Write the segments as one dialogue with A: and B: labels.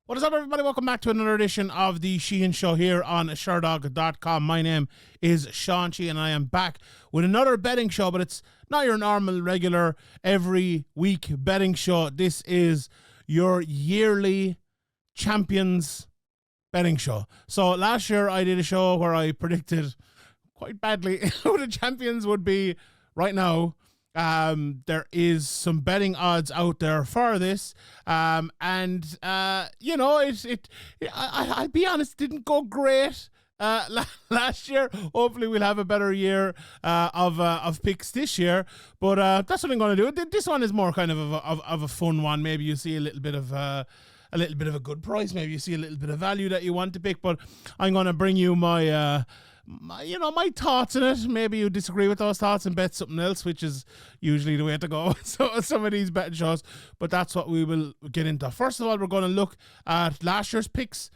A: What is up, everybody? Welcome back to another edition of the Sheehan Show here on Sherdog.com. My name is Sean Sheehan, and I am back with another betting show, but it's not your normal, regular, every week betting show. This is your yearly champions betting show. So last year I did a show where I predicted quite badly who the champions would be right now. There is some betting odds out there for this, I'll be honest, didn't go great last year. Hopefully we'll have a better year of picks this year, but that's what I'm going to do. This one is more kind of a fun one. Maybe you see a little bit of a good price. Maybe you see a little bit of value that you want to pick, but I'm going to bring you my thoughts on it. Maybe you disagree with those thoughts and bet something else, which is usually the way to go. So some of these betting shows, but that's what we will get into. First of all, we're going to look at last year's picks,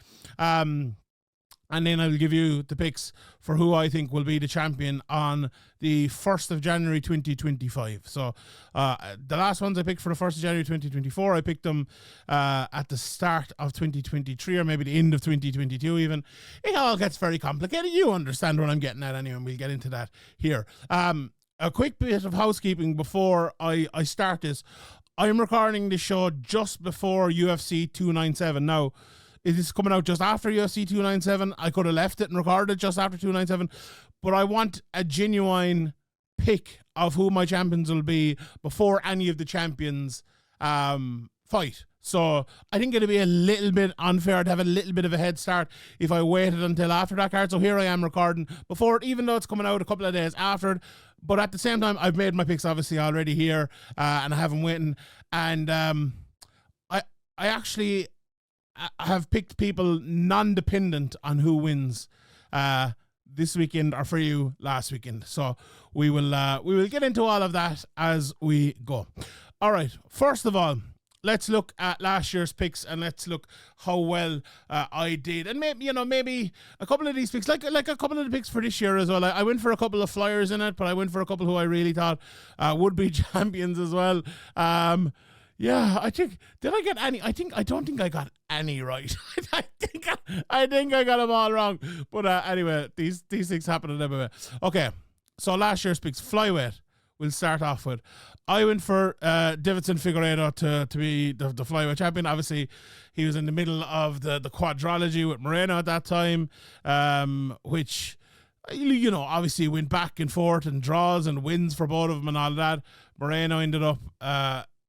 A: and then I'll give you the picks for who I think will be the champion on the 1st of January 2025. So the last ones I picked for the 1st of January 2024, I picked them at the start of 2023 or maybe the end of 2022 even. It all gets very complicated. You understand what I'm getting at anyway, and we'll get into that here. A quick bit of housekeeping before I start this. I'm recording this show just before UFC 297. Now, it is coming out just after UFC 297. I could have left it and recorded it just after 297, but I want a genuine pick of who my champions will be before any of the champions fight. So I think it'd be a little bit unfair to have a little bit of a head start if I waited until after that card. So here I am recording before it, even though it's coming out a couple of days after it. But at the same time, I've made my picks obviously already here, and I have them waiting. And I have picked people non-dependent on who wins this weekend or for you last weekend. So we will get into all of that as we go. All right. First of all, let's look at last year's picks and let's look how well I did. And maybe a couple of these picks, like a couple of the picks for this year as well. I went for a couple of Fliers in it, but I went for a couple who I really thought would be champions as well. Yeah, I think, did I get any? I don't think I got any right. I think I got them all wrong. But anyway, these things happen in MMA. Okay, so last year's picks, Flyweight, we'll start off with. I went for Davidson Figueiredo to be the Flyweight champion. Obviously, he was in the middle of the quadrilogy with Moreno at that time, which, obviously went back and forth and draws and wins for both of them and all of that. Moreno ended up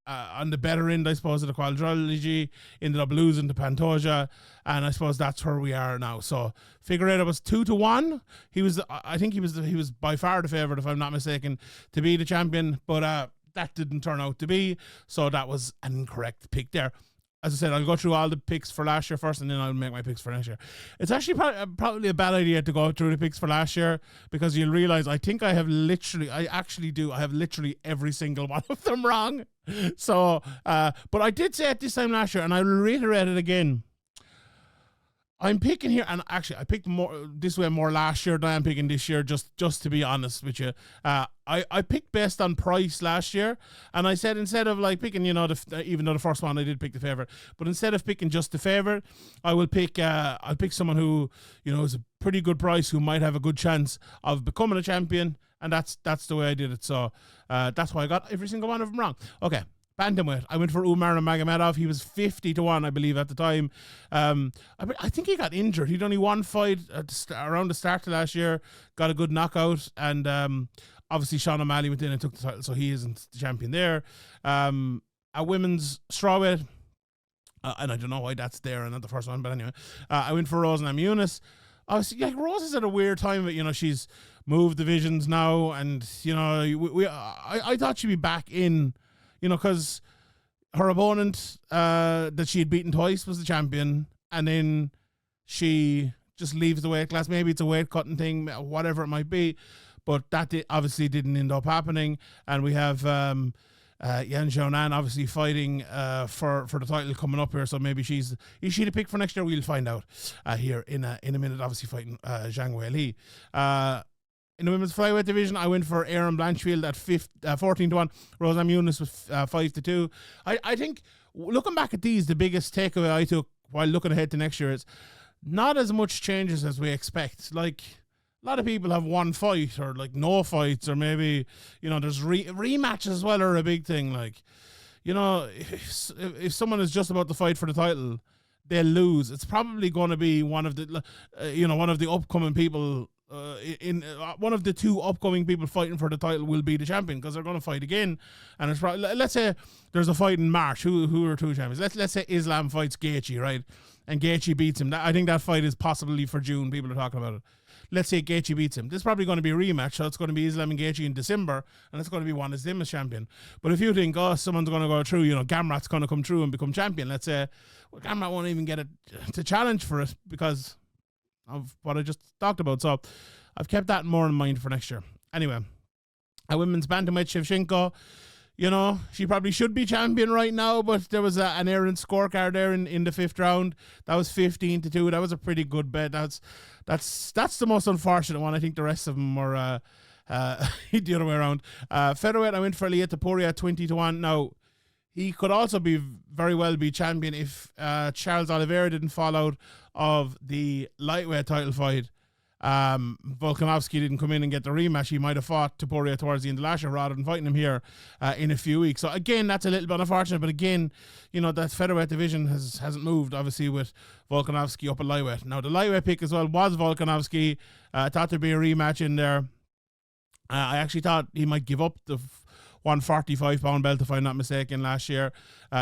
A: on the better end, I suppose, of the quadrilogy, ended up losing to Pantoja, and I suppose that's where we are now. So Figueiredo was 2-1. I think he was by far the favourite, if I'm not mistaken, to be the champion, but that didn't turn out to be, so that was an incorrect pick there. As I said, I'll go through all the picks for last year first, and then I'll make my picks for next year. It's actually probably a bad idea to go through the picks for last year, because you'll realize I have literally every single one of them wrong. So, but I did say it this time last year, and I will reiterate it again. I'm picking here, and actually I picked more last year than I'm picking this year, just to be honest with you. I picked based on price last year, and I said instead of like picking, even though the first one I did pick the favourite, but instead of picking just the favourite, I'll pick someone who, is a pretty good price, who might have a good chance of becoming a champion, and that's the way I did it. So that's why I got every single one of them wrong. Okay. Bantamweight, I went for Umar Nurmagomedov. He was 50-1, I believe, at the time. I think he got injured. He'd only one fight around the start of last year, got a good knockout, and obviously Sean O'Malley went in and took the title, so he isn't the champion there. A women's strawweight, and I don't know why that's there and not the first one, but anyway, I went for Rose Namajunas. Obviously, Rose is at a weird time, but she's moved divisions now, and I thought she'd be back in. Because her opponent that she had beaten twice was the champion, and then she just leaves the weight class. Maybe it's a weight cutting thing, whatever it might be, but that obviously didn't end up happening. And we have Yan Xiaonan obviously fighting for the title coming up here, so maybe is she the pick for next year? We'll find out here in a minute. Obviously fighting Zhang Weili. In the women's flyweight division, I went for Erin Blanchfield at 14-1. Rosa Muniz was 5-2. I think, looking back at these, the biggest takeaway I took while looking ahead to next year, is not as much changes as we expect. Like, a lot of people have one fight or like no fights, or maybe, there's rematches as well are a big thing. Like, if someone is just about to fight for the title, they'll lose. It's probably going to be one of the upcoming people. One of the two upcoming people fighting for the title will be the champion, because they're going to fight again. And it's probably, let's say there's a fight in March. Who are two champions? Let's say Islam fights Gaethje, right? And Gaethje beats him. I think that fight is possibly for June. People are talking about it. Let's say Gaethje beats him. This is probably going to be a rematch, so it's going to be Islam and Gaethje in December, and it's going to be one as them as champion. But if you think, someone's going to go through, Gamrat's going to come through and become champion, let's say, well, Gamrat won't even get to challenge for it because of what I just talked about. So I've kept that more in mind for next year. Anyway, a women's bantamweight, Shevchenko, she probably should be champion right now, but there was an errant scorecard there in the 5th round. That was 15-2. That was a pretty good bet. That's the most unfortunate one. I think the rest of them were the other way around. Featherweight, I went for Ilia Topuria 20-1. Now, he could also very well be champion if Charles Oliveira didn't fall out of the lightweight title fight. Volkanovski didn't come in and get the rematch. He might have fought Topuria towards the end of last year rather than fighting him here in a few weeks. So again, that's a little bit unfortunate, but again, that featherweight division hasn't moved, obviously, with Volkanovski up at lightweight. Now, the lightweight pick as well was Volkanovski. I thought there'd be a rematch in there. I actually thought he might give up the 145-pound belt, if I'm not mistaken, last year.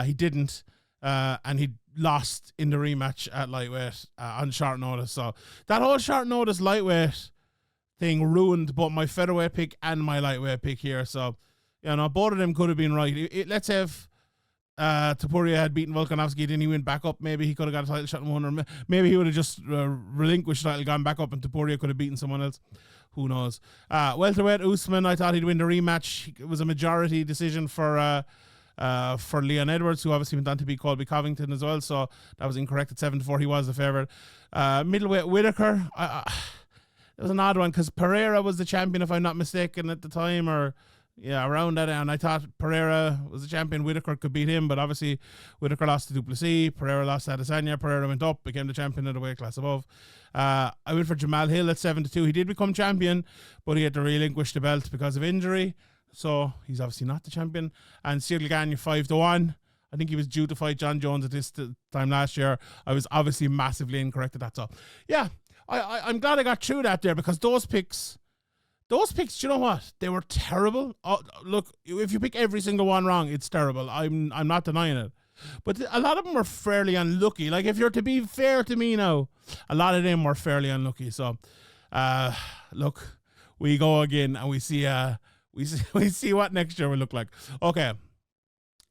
A: He didn't, and he lost in the rematch at lightweight on short notice. So that whole short notice lightweight thing ruined both my featherweight pick and my lightweight pick here. So, both of them could have been right. Let's say if Topuria had beaten Volkanovski, then he went back up, maybe he could have got a title shot in one, or maybe he would have just relinquished the title, gone back up, and Topuria could have beaten someone else. Who knows? Welterweight, Usman, I thought he'd win the rematch. It was a majority decision for Leon Edwards, who obviously went on to beat Colby Covington as well, so that was incorrect. At 7-4, he was the favourite. Middleweight, Whitaker, it was an odd one, because Pereira was the champion, if I'm not mistaken, at the time, or around that, and I thought Pereira was the champion. Whitaker could beat him, but obviously Whitaker lost to Duplessis, Pereira lost to Adesanya, Pereira went up, became the champion of the weight class above. I went for Jamal Hill at 7-2. He did become champion, but he had to relinquish the belt because of injury, so he's obviously not the champion. And Cyril Gagne 5-1. I think he was due to fight John Jones at this time last year. I was obviously massively incorrect at that. So yeah, I'm glad I got through that there, because those picks, do you know what? They were terrible. Look, if you pick every single one wrong, it's terrible. I'm not denying it. But a lot of them were fairly unlucky. Like, if you're to be fair to me now, a lot of them were fairly unlucky. So, look, we go again and we see what next year will look like. Okay,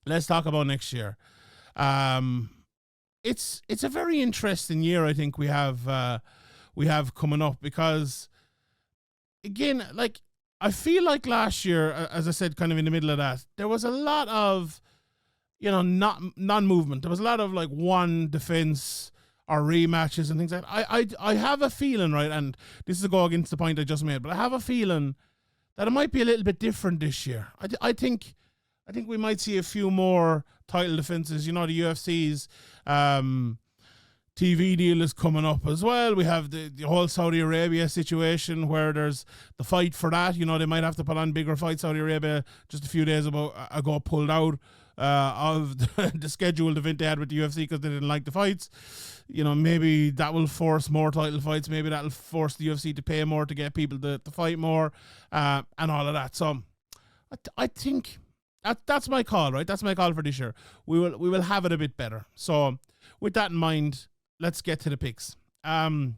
A: let's talk about next year. It's a very interesting year, I think we have coming up, because again, like, I feel like last year, as I said, kind of in the middle of that, there was a lot of, not non-movement. There was a lot of like one defense or rematches and things like that. I have a feeling, right, and this is to go against the point I just made, but I have a feeling that it might be a little bit different this year. I think we might see a few more title defenses. The UFC's TV deal is coming up as well. We have the whole Saudi Arabia situation where there's the fight for that. They might have to put on bigger fights. Saudi Arabia just a few days ago pulled out of the scheduled event they had with the UFC because they didn't like the fights. Maybe that will force more title fights. Maybe that'll force the UFC to pay more to get people to fight more, and all of that. So I think that's my call, right? That's my call for this year. We will have it a bit better. So with that in mind, let's get to the picks. So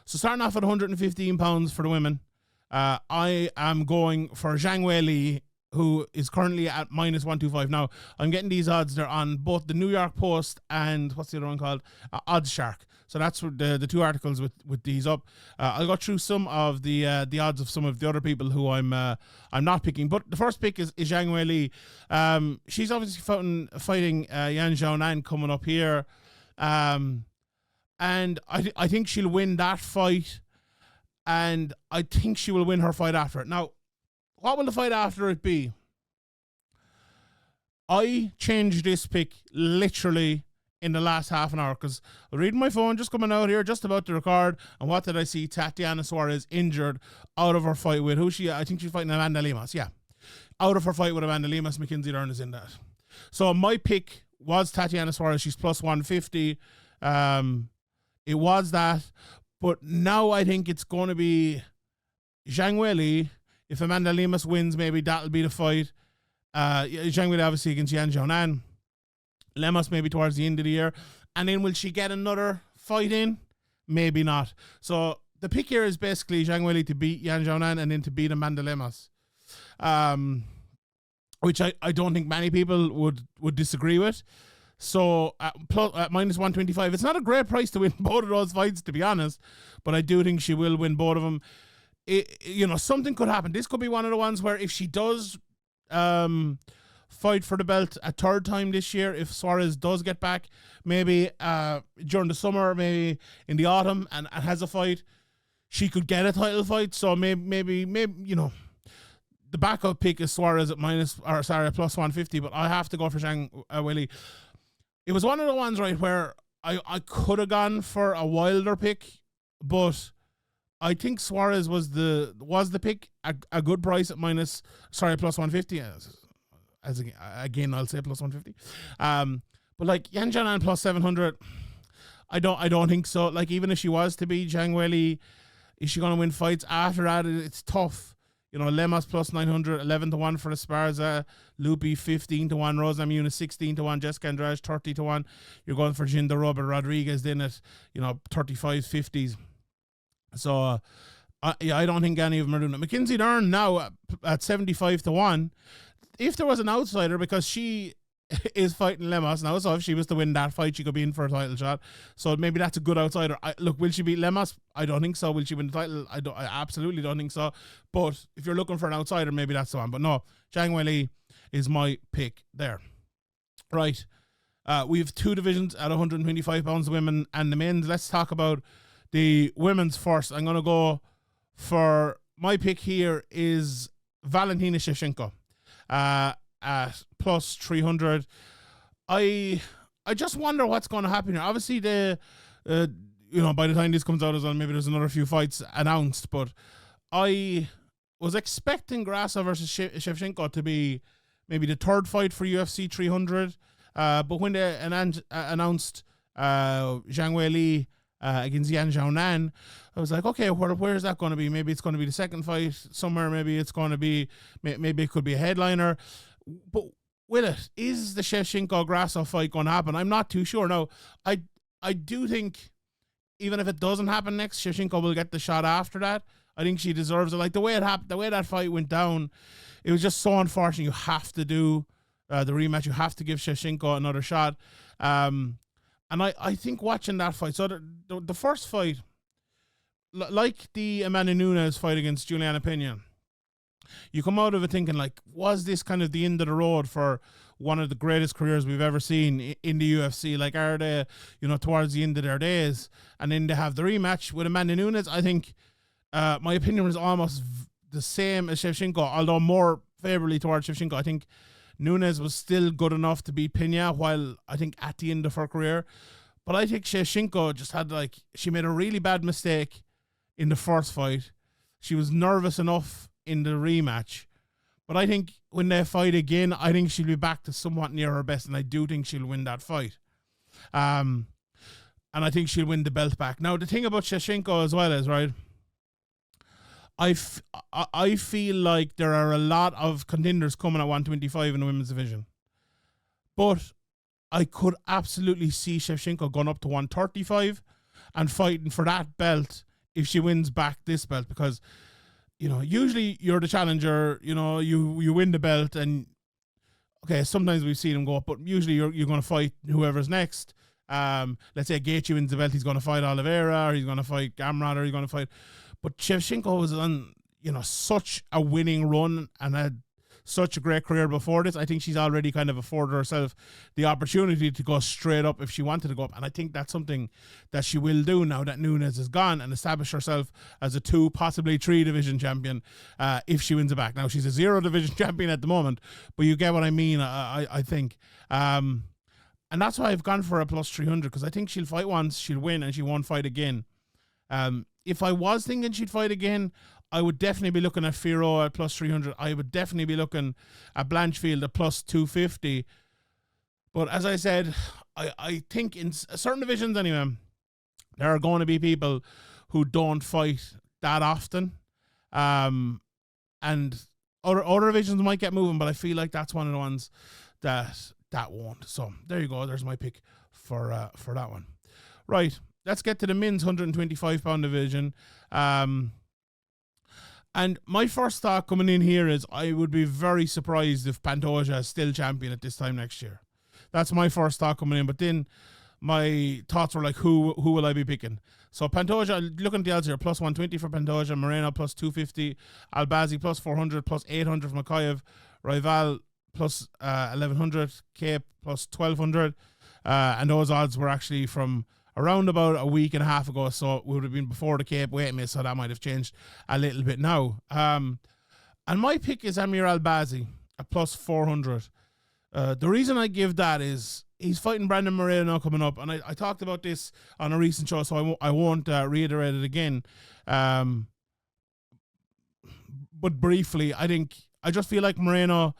A: starting off at 115 pounds for the women, I am going for Zhang Weili, who is currently at -125. Now, I'm getting these odds. They're on both the New York Post and what's the other one called? Odds Shark. So that's the two articles with these up. I'll go through some of the odds of some of the other people who I'm not picking. But the first pick is Zhang Weili. She's obviously fighting Yan Xiaonan coming up here. And I think she'll win that fight, and I think she will win her fight after it. Now, what will the fight after it be? I changed this pick literally in the last half an hour, because I'm reading my phone, just coming out here, just about to record, and what did I see? Tatiana Suarez injured out of her fight with, I think she's fighting Amanda Lemas, yeah. Out of her fight with Amanda Lemas, Mackenzie Dern is in that. So my pick was Tatiana Suarez, she's plus 150. It was that, but now I think it's going to be Zhang Weili. If Amanda Lemas wins, maybe that'll be the fight. Zhang Weili obviously against Yan Xiaonan. Lemas maybe towards the end of the year. And then will she get another fight in? Maybe not. So the pick here is basically Zhang Weili to beat Yan Xiaonan and then to beat Amanda Lemas. Which I don't think many people would disagree with. So at minus 125, it's not a great price to win both of those fights, to be honest, but I do think she will win both of them. Something could happen. This could be one of the ones where if she does fight for the belt a third time this year, if Suarez does get back, maybe during the summer, maybe in the autumn, and has a fight, she could get a title fight. So maybe the backup pick is Suarez at plus 150, but I have to go for Zhang Weili. It was one of the ones, right, where I could have gone for a wilder pick, but I think Suarez was the pick, a good price at plus 150. Again, I'll say plus 150. But like Yan Xiaonan plus 700, I don't think so. Like, even if she was to be Zhang Weili, is she going to win fights after that? It's tough. Lemas plus 900, 11-1 for Esparza, Lupi 15-1, Rosa Namajunas 16-1, Jessica Andrade 30-1. You're going for Jinder Robert Rodriguez then at 35, 50s. So I don't think any of them are doing it. Mackenzie Dern now at 75-1. If there was an outsider, because she is fighting Lemas now, so if she was to win that fight, she could be in for a title shot. So maybe that's a good outsider. Look, will she beat Lemas? I don't think so. Will she win the title? I absolutely don't think so. But if you're looking for an outsider, maybe that's the one. But no, Zhang Weili is my pick there. Right. We have two divisions at 125 pounds, the women and the men's. Let's talk about the women's first. I'm going to go for my pick here is Valentina Shevchenko. At plus 300. I just wonder what's going to happen here. Obviously, by the time this comes out as well, maybe there's another few fights announced, but I was expecting Grasa versus Shevchenko to be maybe the third fight for UFC 300, but when they announced Zhang Weili against Yan Xiaonan, I was like, okay, where is that going to be? Maybe it's going to be the second fight somewhere. Maybe it's going to be, maybe it could be a headliner. But with it, is the Shevchenko-Grasso fight going to happen? I'm not too sure. Now, I do think even if it doesn't happen next, Shevchenko will get the shot after that. I think she deserves it. Like the way it happened, the way that fight went down, it was just so unfortunate. You have to do the rematch. You have to give Shevchenko another shot. And I think watching that fight, so the first fight, like the Amanda Nunes fight against Juliana Pena, you come out of it thinking, like, was this kind of the end of the road for one of the greatest careers we've ever seen in the UFC? Like, are they, towards the end of their days? And then they have the rematch with Amanda Nunes. I think my opinion was almost the same as Shevchenko, although more favorably towards Shevchenko. I think Nunes was still good enough to beat Pena, while I think at the end of her career. But I think Shevchenko just had, she made a really bad mistake in the first fight. She was nervous enough in the rematch, but I think when they fight again, I think she'll be back to somewhat near her best, and I do think she'll win that fight. And I think she'll win the belt back. Now, the thing about Shevchenko as well is, right, I feel like there are a lot of contenders coming at 125 in the women's division, but I could absolutely see Shevchenko going up to 135 and fighting for that belt if she wins back this belt, because usually you're the challenger, you win the belt, and okay, sometimes we've seen him go up, but usually you're going to fight whoever's next. Let's say Gaethje wins the belt, he's going to fight Oliveira, or he's going to fight Gamrot, or he's going to fight. But Shevchenko was on, such a winning run and had such a great career before this. I think she's already kind of afforded herself the opportunity to go straight up if she wanted to go up. And I think that's something that she will do now that Nunes is gone, and establish herself as a 2, possibly 3 division champion if she wins it back. Now, she's a 0 division champion at the moment, but you get what I mean, I think. And that's why I've gone for a plus 300, because I think she'll fight once, she'll win, and she won't fight again. If I was thinking she'd fight again, I would definitely be looking at Firo at plus 300. I would definitely be looking at Blanchfield at plus 250. But as I said, I think in certain divisions anyway, there are going to be people who don't fight that often. And other divisions might get moving, but I feel like that's one of the ones that won't. So there you go. There's my pick for that one. Right. Let's get to the men's 125 pound division. And my first thought coming in here is I would be very surprised if Pantoja is still champion at this time next year. That's my first thought coming in. But then my thoughts were like, who will I be picking? So Pantoja, looking at the odds here, plus 120 for Pantoja, Moreno plus 250, Albazi plus 400, plus 800 for Makayev, Rival plus 1100, Cape plus 1200. And those odds were actually from around about a week and a half ago, so it would have been before the Cape weight miss, so that might have changed a little bit now. And my pick is Amir Albazi at plus 400. The reason I give that is he's fighting Brandon Moreno coming up, and I talked about this on a recent show, so I won't reiterate it again. But briefly, I just feel like Moreno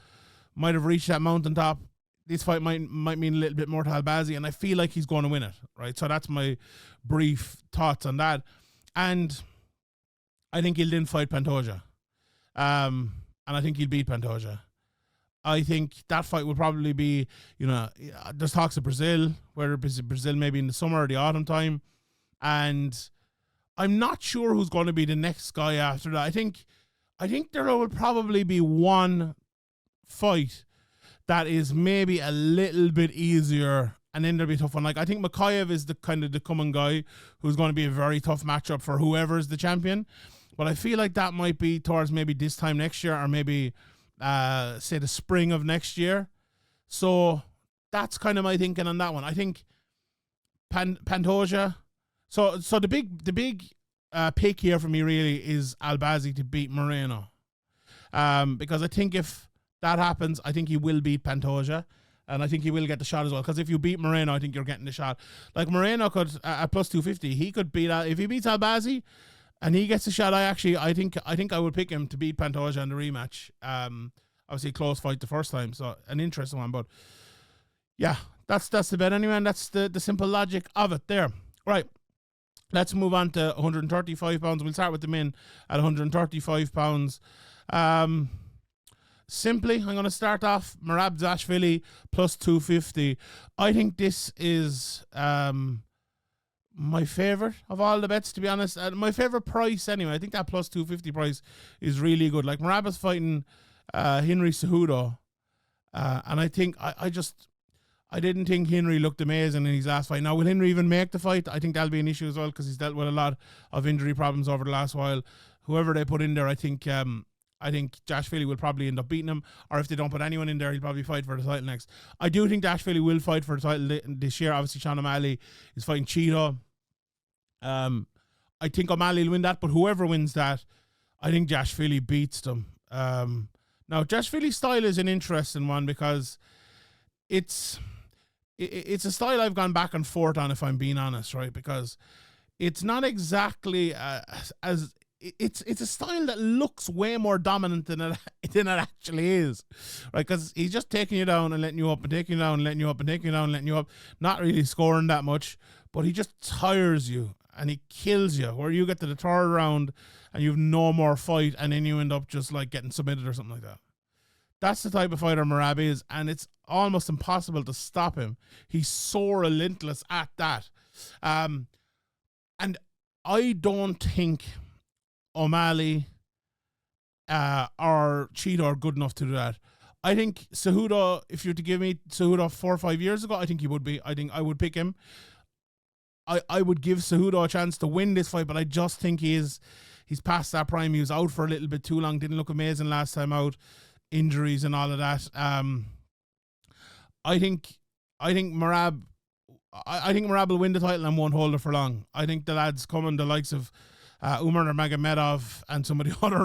A: might have reached that mountaintop. This fight might mean a little bit more to Albazi, and I feel like he's going to win it, right? So that's my brief thoughts on that. And I think he'll then fight Pantoja. And I think he'll beat Pantoja. I think that fight will probably be, there's talks of Brazil, whether Brazil maybe in the summer or the autumn time. And I'm not sure who's going to be the next guy after that. I think there will probably be one fight that is maybe a little bit easier, and then there'll be a tough one. Like, I think Makayev is the kind of the coming guy who's going to be a very tough matchup for whoever is the champion. But I feel like that might be towards maybe this time next year, or maybe, say, the spring of next year. So that's kind of my thinking on that one. I think Pantoja. So the big pick here for me really is Albazi to beat Moreno, because I think if that happens, I think he will beat Pantoja, and I think he will get the shot as well. Because if you beat Moreno, I think you're getting the shot. Like Moreno could at plus 250, he could beat if he beats Albazi, and he gets the shot. I think I would pick him to beat Pantoja in the rematch. Obviously a close fight the first time, so an interesting one. But yeah, that's the bet anyway, and that's the simple logic of it there. Right. Let's move on to 135 pounds. We'll start with the men at 135 pounds. Simply, I'm going to start off Merab Dashvili plus 250. I think this is my favorite of all the bets, to be honest. My favorite price anyway. I think that plus 250 price is really good. Like, Merab is fighting Henry Cejudo, and I think I didn't think Henry looked amazing in his last fight. Now, will Henry even make the fight? I think that'll be an issue as well, because he's dealt with a lot of injury problems over the last while. Whoever they put in there, I think Dashvili will probably end up beating him, or if they don't put anyone in there, he'll probably fight for the title next. I do think Dashvili will fight for the title this year. Obviously, Sean O'Malley is fighting Cheeto. I think O'Malley will win that, but whoever wins that, I think Dashvili beats them. Now, Dashvili's style is an interesting one, because it's a style I've gone back and forth on, if I'm being honest, right? Because it's not exactly as it's a style that looks way more dominant than it actually is, right? Because he's just taking you down and letting you up, and taking you down and letting you up, and taking you down and letting you up, not really scoring that much, but he just tires you and he kills you, where you get to the third round and you've no more fight, and then you end up just like getting submitted or something like that. That's the type of fighter Merab is, and it's almost impossible to stop him. He's so relentless at that. And I don't think O'Malley or Cheeto are good enough to do that. I think Cejudo, if you were to give me Cejudo 4 or 5 years ago, I think he would be. I think I would pick him. I would give Cejudo a chance to win this fight, but I just think he's past that prime. He was out for a little bit too long. Didn't look amazing last time out. Injuries and all of that. I think Merab will win the title and won't hold it for long. I think the lads coming, the likes of Umar Nurmagomedov and some of the other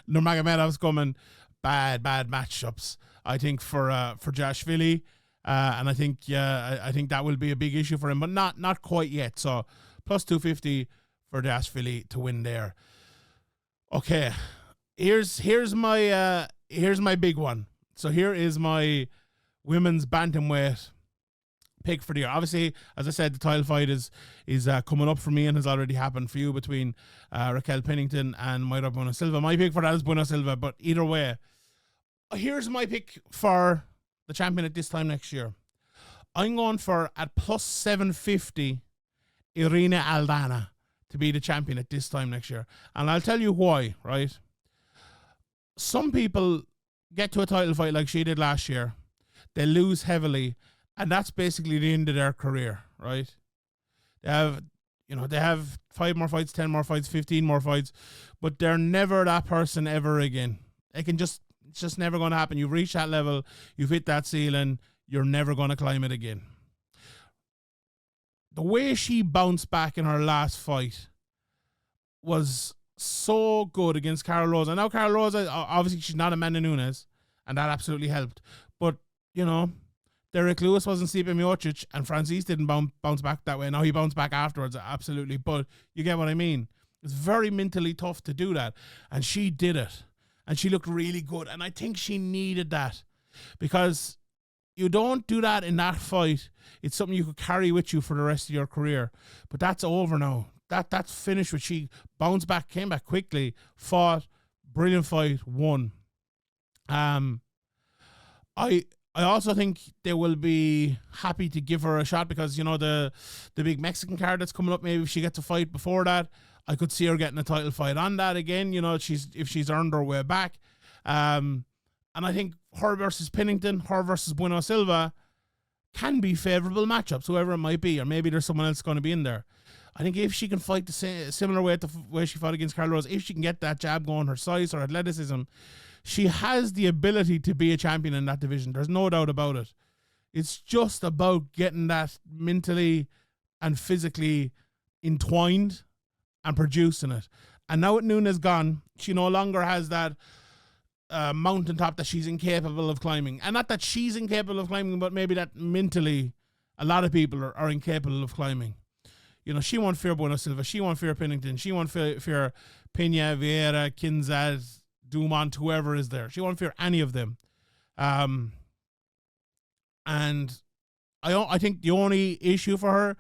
A: Nurmagomedovs coming, bad matchups. I think for Dashvili. And I think I think that will be a big issue for him, but not quite yet. So plus 250 for Dashvili to win there. Okay, here's my big one. So here is my women's bantamweight pick for the year. Obviously, as I said, the title fight is coming up for me and has already happened for you between Raquel Pennington and Mayra Bueno Silva. My pick for that is Bueno Silva, but either way, here's my pick for the champion at this time next year. I'm going for, at plus 750, Irina Aldana to be the champion at this time next year. And I'll tell you why, right? Some people get to a title fight like she did last year. They lose heavily, and that's basically the end of their career, right? They have 5 more fights, 10 more fights, 15 more fights, but they're never that person ever again. It's just never going to happen. You've reached that level, you've hit that ceiling, you're never going to climb it again. The way she bounced back in her last fight was so good against Carol Rosa. Now Carol Rosa, obviously she's not Amanda Nunes, and that absolutely helped. But, Derek Lewis wasn't Stipe Miocic, and Francis didn't bounce back that way. Now he bounced back afterwards, absolutely. But you get what I mean. It's very mentally tough to do that. And she did it. And she looked really good. And I think she needed that. Because you don't do that in that fight. It's something you could carry with you for the rest of your career. But that's over now. That's finished with. She bounced back, came back quickly, fought, brilliant fight, won. I also think they will be happy to give her a shot because, the big Mexican card that's coming up, maybe if she gets a fight before that, I could see her getting a title fight on that again, if she's earned her way back. And I think her versus Pennington, her versus Bueno Silva can be favourable matchups, whoever it might be, or maybe there's someone else going to be in there. I think if she can fight the similar way to the way she fought against Carol Rose, if she can get that jab going, her size, her athleticism, she has the ability to be a champion in that division. There's no doubt about it. It's just about getting that mentally and physically entwined and producing it. And now with Nunes gone, she no longer has that mountaintop that she's incapable of climbing. And not that she's incapable of climbing, but maybe that mentally a lot of people are incapable of climbing. She won't fear Bueno Silva. She won't fear Pennington. She won't fear Pena, Vieira, Kinzad, Dumont, whoever is there. She won't fear any of them. And I think the only issue for her,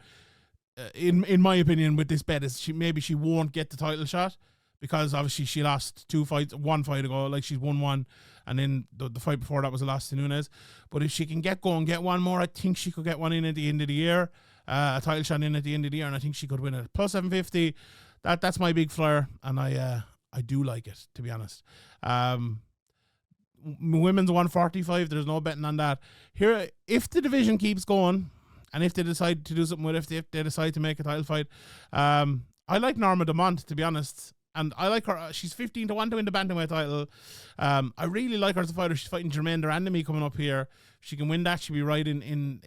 A: in my opinion, with this bet is she won't get the title shot because obviously she lost one fight ago, like she's won one, and then the fight before that was a loss to Nunes. But if she can get one more, I think she could get one in at the end of the year, a title shot in at the end of the year, and I think she could win it. Plus 750, that's my big flyer, and I do like it, to be honest. Women's 145, there's no betting on that. Here, if the division keeps going, and if they decide to do something with it, if they decide to make a title fight, I like Norma Dumont, to be honest. And I like her. She's 15-1 to win the Bantamweight title. I really like her as a fighter. She's fighting Jermaine Durandamy coming up here. If she can win that, she'll be right in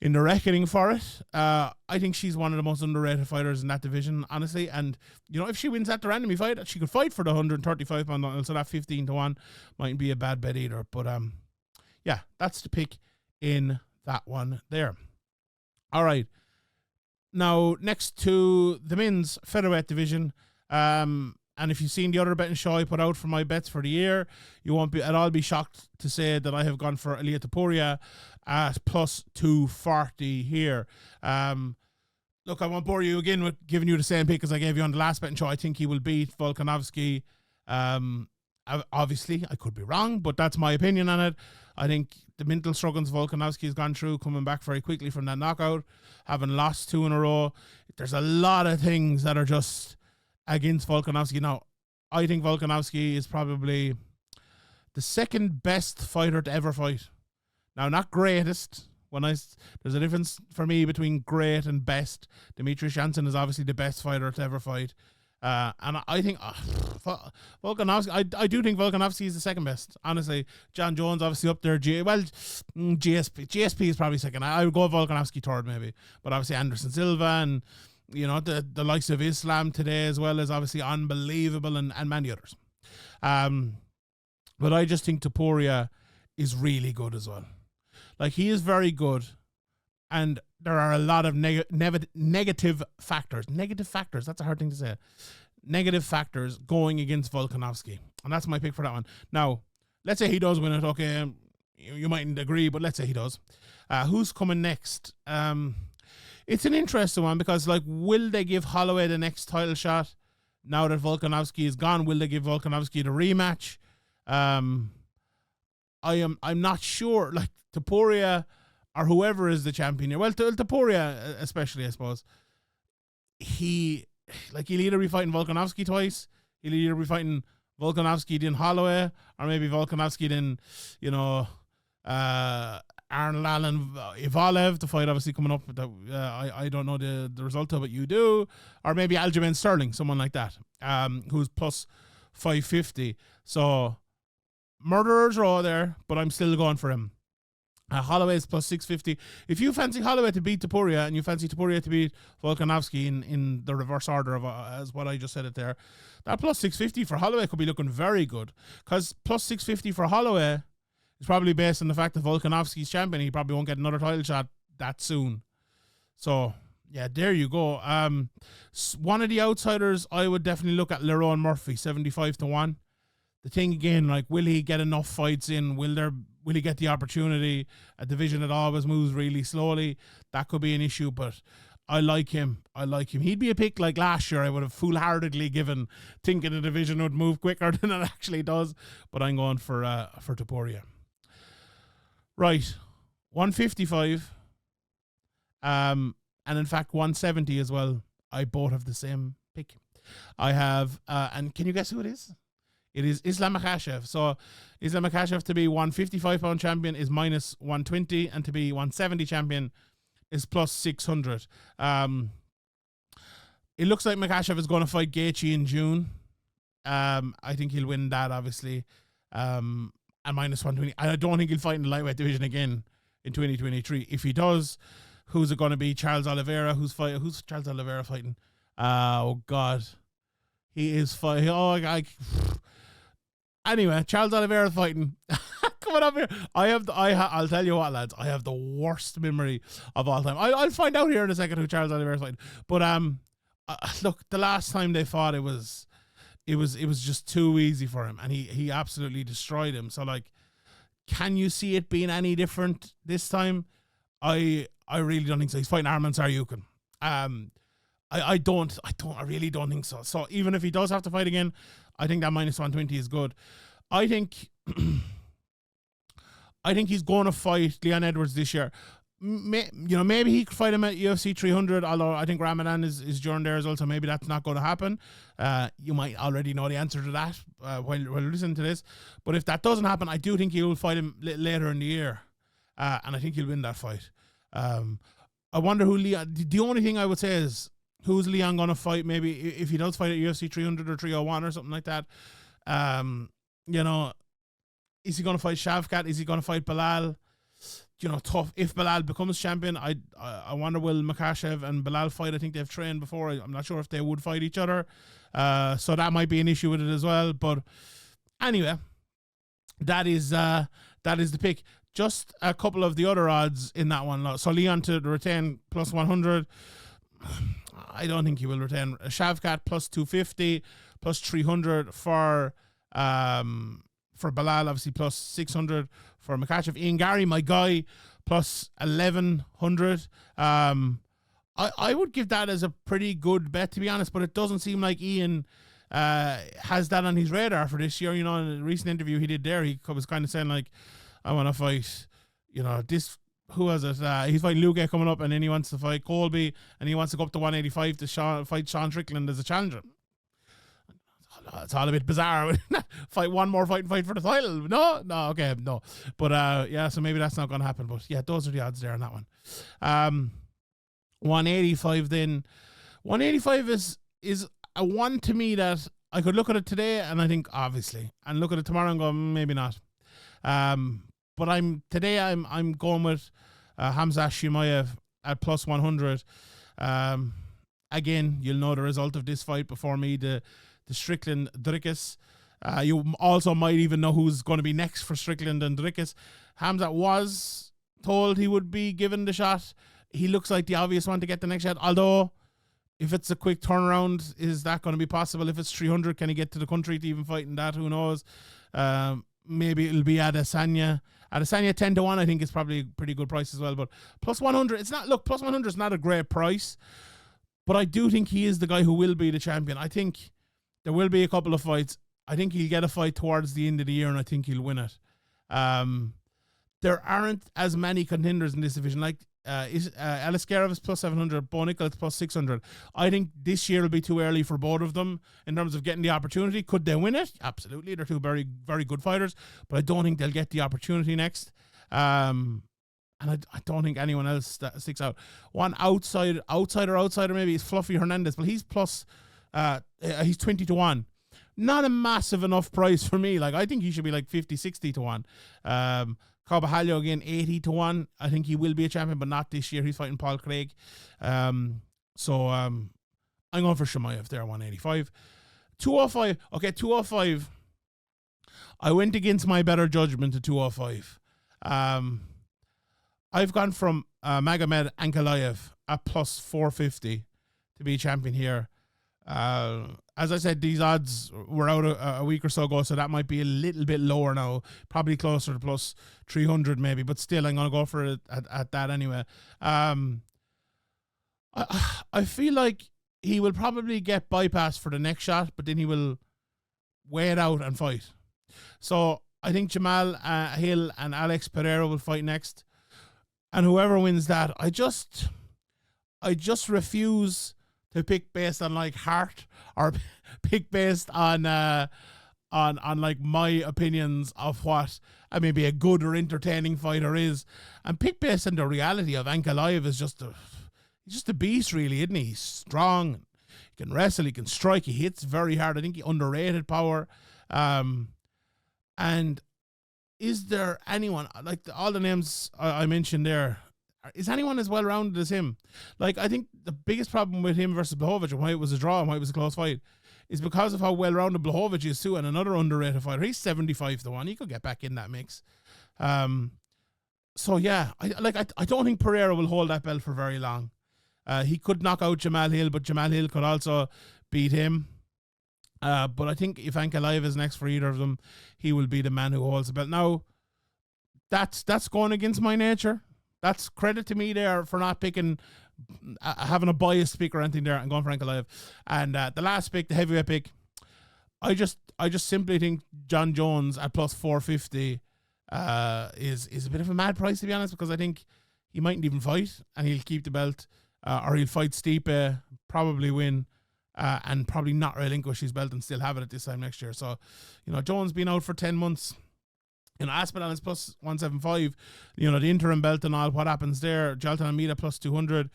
A: the reckoning for it. I think she's one of the most underrated fighters in that division, honestly. And, if she wins that Durandamy fight, she could fight for the 135-pound title, so that 15-1 mightn't be a bad bet either. But, yeah, that's the pick in that one there. All right. Now, next to the men's featherweight division, and if you've seen the other betting show I put out for my bets for the year, you won't be at all be shocked to say that I have gone for Ilia Topuria at plus 240 here. Look, I won't bore you again with giving you the same pick as I gave you on the last betting show. I think he will beat Volkanovski. Obviously, I could be wrong, but that's my opinion on it. I think the mental struggles Volkanovski has gone through, coming back very quickly from that knockout, having lost 2 in a row. There's a lot of things that are just against Volkanovski. Now, I think Volkanovski is probably the second best fighter to ever fight. Now, not greatest. There's a difference for me between great and best. Demetrius Johnson is obviously the best fighter to ever fight. And I think Volkanovski, I do think Volkanovski is the second best, honestly. John Jones obviously up there. GSP is probably second. I would go Volkanovski third maybe, but obviously Anderson Silva and the likes of Islam today as well is obviously unbelievable, and many others. But I just think Topuria is really good as well. Like, he is very good, and there are a lot of negative factors. Negative factors, that's a hard thing to say. Negative factors going against Volkanovski. And that's my pick for that one. Now, let's say he does win it. Okay, you mightn't agree, but let's say he does. Who's coming next? It's an interesting one because, like, will they give Holloway the next title shot now that Volkanovski is gone? Will they give Volkanovski the rematch? I'm not sure. Like, Topuria or whoever is the champion here. Well, Topuria especially, I suppose. He'll either be fighting Volkanovski twice. He'll either be fighting Volkanovski then Holloway, or maybe Volkanovski then, Arnold Allen Ivalev, the fight obviously coming up. I don't know the result of it. You do. Or maybe Aljamain Sterling, someone like that, who's plus 550. So, murderer draw there, but I'm still going for him. Holloway is plus 650. If you fancy Holloway to beat Topuria and you fancy Topuria to beat Volkanovski in the reverse order of as what I just said it there, that plus 650 for Holloway could be looking very good, because plus 650 for Holloway is probably based on the fact that Volkanovski's champion. He probably won't get another title shot that soon. So, yeah, there you go. One of the outsiders, I would definitely look at Lerone Murphy, 75-1. The thing again, like, will he get enough fights in? Will he get the opportunity? A division that always moves really slowly. That could be an issue, but I like him. He'd be a pick like last year. I would have foolhardily given, thinking the division would move quicker than it actually does. But I'm going for Topuria. Right, 155. And in fact 170 as well. I both have the same pick. I have, and can you guess who it is? It is Islam Makhachev. So Islam Makhachev to be 155-pound champion is minus 120, and to be 170 champion is plus 600. It looks like Makhachev is going to fight Gaethje in June. I think he'll win that, obviously. At minus 120. I don't think he'll fight in the lightweight division again in 2023. If he does, who's it going to be? Charles Oliveira. Who's Charles Oliveira fighting? Oh God, he is fighting. Anyway, Charles Oliveira fighting. Coming up here. I'll tell you what, lads. I have the worst memory of all time. I'll find out here in a second who Charles Oliveira is fighting. But look, the last time they fought, it was just too easy for him, and he absolutely destroyed him. So, like, can you see it being any different this time? I really don't think so. He's fighting Arman Saryukin. I really don't think so. So even if he does have to fight again, I think that minus 120 is good. I think he's going to fight Leon Edwards this year. Maybe he could fight him at UFC 300, although I think Ramadan is during there as well, so maybe that's not going to happen. You might already know the answer to that while listening to this. But if that doesn't happen, I do think he will fight him later in the year. And I think he'll win that fight. I wonder who Leon... The only thing I would say is, who's Leon going to fight? Maybe if he does fight at UFC 300 or 301 or something like that. Is he going to fight Shavkat? Is he going to fight Belal? Tough. If Belal becomes champion, I wonder, will Makhachev and Belal fight? I think they've trained before. I'm not sure if they would fight each other. So that might be an issue with it as well. But anyway, that is the pick. Just a couple of the other odds in that one. So Leon to retain plus 100. I don't think he will retain. Shavkat plus 250, plus 300 for Belal, obviously plus 600 for Makhachev. Ian Gary, my guy, plus 1100. I would give that as a pretty good bet, to be honest, but it doesn't seem like Ian has that on his radar for this year. In a recent interview he did there, he was kind of saying, like, I want to fight, this... Who was it? He's fighting Luque coming up, and then he wants to fight Colby, and he wants to go up to 185 to fight Sean Strickland as a challenger. It's all a bit bizarre. Fight one more fight for the title. No, okay, no. But so maybe that's not going to happen. But yeah, those are the odds there on that one. 185 then. 185 is a one to me that I could look at it today and I think obviously, and look at it tomorrow and go maybe not. But I'm going with Hamzat Chimaev at plus 100. Again, you'll know the result of this fight before me, the Strickland Dricus. You also might even know who's going to be next for Strickland and Dricus. Hamzat was told he would be given the shot. He looks like the obvious one to get the next shot. Although, if it's a quick turnaround, is that going to be possible? If it's 300, can he get to the country to even fight in that? Who knows? Maybe it'll be Adesanya. Adesanya 10-1, I think, is probably a pretty good price as well. But plus 100, plus 100 is not a great price. But I do think he is the guy who will be the champion. I think there will be a couple of fights. I think he'll get a fight towards the end of the year, and I think he'll win it. There aren't as many contenders in this division. Like Alice Garov is plus 700, Bo Nickel is plus 600. I think this year will be too early for both of them in terms of getting the opportunity. Could they win it? Absolutely. They're two very, very good fighters, but I don't think they'll get the opportunity next. And I don't think anyone else sticks out. One outsider maybe is Fluffy Hernandez, but he's plus, he's 20-1. Not a massive enough price for me. Like, I think he should be like 50-60-1. Carvalho again, 80-1. I think he will be a champion, but not this year. He's fighting Paul Craig. I'm going for Chimaev there, 185. 205. Okay, 205. I went against my better judgment to 205. I've gone from Magomed Ankalaev at plus 450 to be champion here. As I said, these odds were out a week or so ago, so that might be a little bit lower now, probably closer to plus 300 maybe, but still I'm going to go for it at that anyway. I feel like he will probably get bypassed for the next shot, but then he will weigh it out and fight. So I think Jamal Hill and Alex Pereira will fight next, and whoever wins that, I just refuse to pick based on like heart or pick based on like my opinions of what maybe a good or entertaining fighter is, and pick based on the reality of Ankalaev is he's just a beast, really, isn't he? He's strong, he can wrestle, he can strike, he hits very hard. I think he underrated power. And is there anyone like all the names I mentioned there? Is anyone as well-rounded as him? Like, I think the biggest problem with him versus Blachowicz, and why it was a draw and why it was a close fight, is because of how well-rounded Blachowicz is too, and another underrated fighter. He's 75-1. He could get back in that mix. So yeah, I don't think Pereira will hold that belt for very long. He could knock out Jamal Hill, but Jamal Hill could also beat him. But I think if Ankalaev is next for either of them, he will be the man who holds the belt. Now, that's going against my nature. That's credit to me there for not picking, having a biased pick or anything there and going for Ankalaev. And the last pick, the heavyweight pick, I just simply think John Jones at plus 450 is a bit of a mad price, to be honest, because I think he mightn't even fight and he'll keep the belt, or he'll fight Stipe, probably win, and probably not relinquish his belt and still have it at this time next year. So, Jones been out for 10 months. Aspinall is plus 175. The interim belt and all, what happens there? Jalton Almeida plus 200.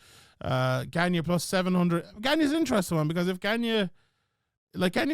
A: Gagne plus 700. Gagne's an interesting one, because if Gagne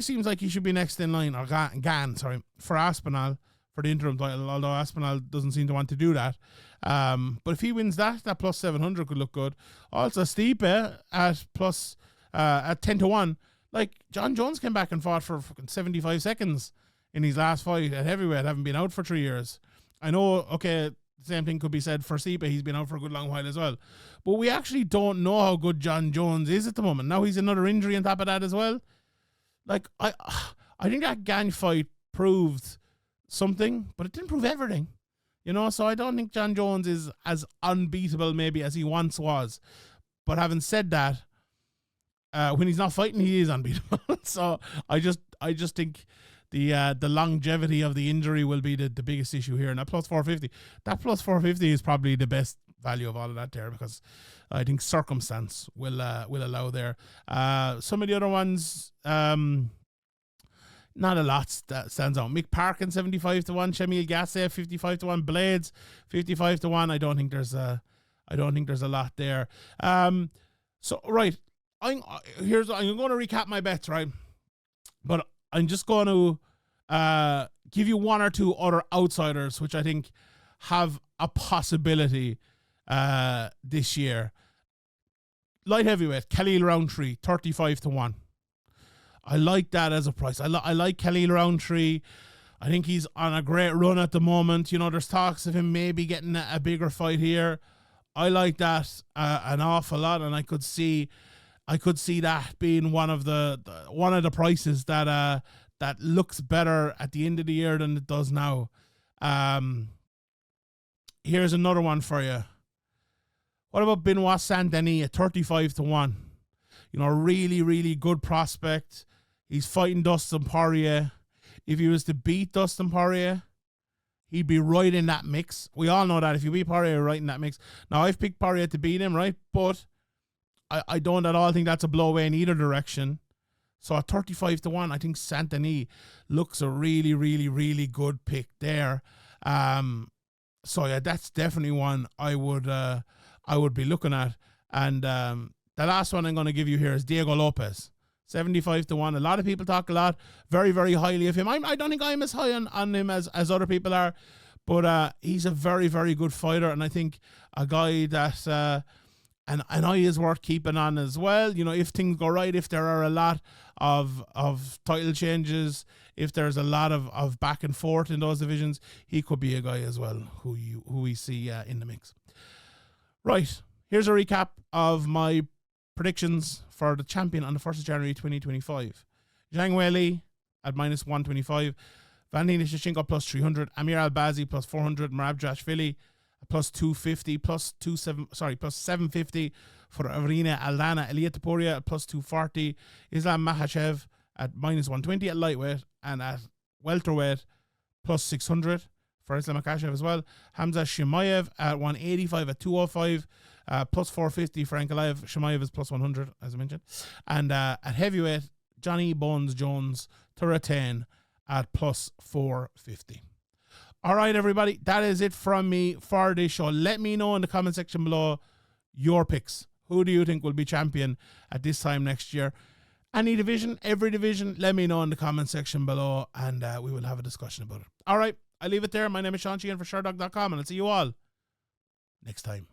A: seems like he should be next in line, or Gan, for Aspinall for the interim title, although Aspinall doesn't seem to want to do that. But if he wins that plus 700 could look good. Also, Stipe at plus at 10-1. Like, John Jones came back and fought for fucking 75 seconds in his last fight at heavyweight, having been out for 3 years. I know, okay, the same thing could be said for Stipe. He's been out for a good long while as well. But we actually don't know how good John Jones is at the moment. Now he's another injury on top of that as well. Like, I think that Gagne fight proved something, but it didn't prove everything. So I don't think John Jones is as unbeatable maybe as he once was. But having said that, when he's not fighting, he is unbeatable. So I just think the longevity of the injury will be the biggest issue here. And that plus 450, is probably the best value of all of that there, because I think circumstance will allow there. Some of the other ones, not a lot that stands out. Mick Parkin 75-1, Shamil Gasset 55-1, Blades 55-1. I don't think there's a lot there. So right, I'm going to recap my bets, right? But I'm just going to give you one or two other outsiders which I think have a possibility this year. Light heavyweight, Khalil Roundtree, 35-1. I like that as a price. I like Khalil Roundtree. I think he's on a great run at the moment. You know, there's talks of him maybe getting a bigger fight here. I like that an awful lot, and I could see that being one of the prices that looks better at the end of the year than it does now. Here's another one for you. What about Benoit Saint-Denis at 35-1? You know, really, really good prospect. He's fighting Dustin Poirier. If he was to beat Dustin Poirier, he'd be right in that mix. We all know that if you beat Poirier, you're right in that mix. Now, I've picked Poirier to beat him, right? But I don't at all think that's a blow away in either direction. So at 35-1, I think Saint-Denis looks a really, really, really good pick there. So yeah, that's definitely one I would be looking at. And the last one I'm going to give you here is Diego Lopez. 75-1. A lot of people talk a lot, very, very highly of him. I don't think I'm as high on him as other people are, but he's a very, very good fighter, and I think a guy that an eye is worth keeping on as well. You know, if things go right, if there are a lot of title changes, if there's a lot of back and forth in those divisions, he could be a guy as well who we see in the mix. Right, here's a recap of my predictions for the champion on the 1st of January 2025. Zhang Weili at -125, Valentina Shevchenko plus 300, Amir Albazi plus 400, Merab Dvalishvili plus 250, plus 750 for Arena Aldana Eliya Topuria at plus 240, Islam Makhachev at -120 at lightweight, and at welterweight plus 600 for Islam Makhachev as well. Hamza Chimaev at 185 at 205, plus 450 for Ankalaev. Chimaev is plus 100, as I mentioned. And at heavyweight, Johnny Bones Jones to retain at plus 450. All right, everybody, that is it from me for this show. Let me know in the comment section below your picks. Who do you think will be champion at this time next year? Any division, every division, let me know in the comment section below, and we will have a discussion about it. All right, I leave it there. My name is Sheehan for Sherdog.com, and I'll see you all next time.